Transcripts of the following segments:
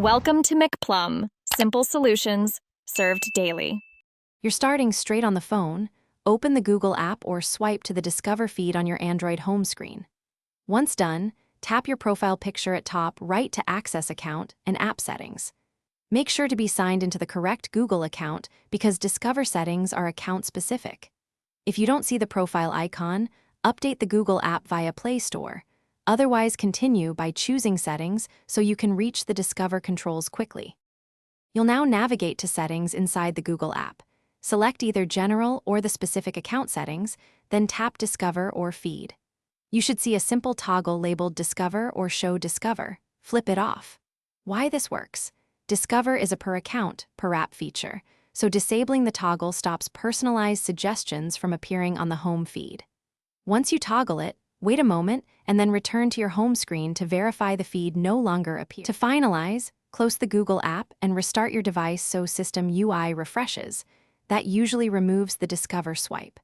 Welcome to McPlum, simple solutions served daily. You're starting straight on the phone. Open the Google app or swipe to the Discover feed on your Android home screen. Once done, tap your profile picture at top right to access account and app settings. Make sure to be signed into the correct Google account because Discover settings are account-specific. If you don't see the profile icon, update the Google app via Play Store. Otherwise, continue by choosing Settings so you can reach the Discover controls quickly. You'll now navigate to Settings inside the Google app. Select either General or the specific account settings, then tap Discover or Feed. You should see a simple toggle labeled Discover or Show Discover. Flip it off. Why this works? Discover is a per account, per app feature, so disabling the toggle stops personalized suggestions from appearing on the home feed. Once you toggle it, wait a moment and then return to your home screen to verify the feed no longer appears. To finalize, close the Google app and restart your device so system UI refreshes. That usually removes the Discover swipe.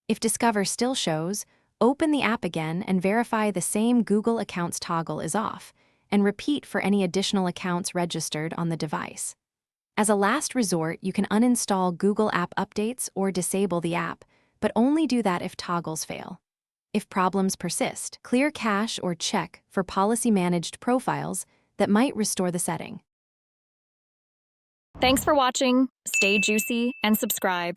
If Discover still shows, open the app again and verify the same Google Accounts toggle is off, and repeat for any additional accounts registered on the device. As a last resort, you can uninstall Google App Updates or disable the app, but only do that if toggles fail. If problems persist, clear cache or check for policy-managed profiles that might restore the setting. Thanks for watching. Stay juicy and subscribe.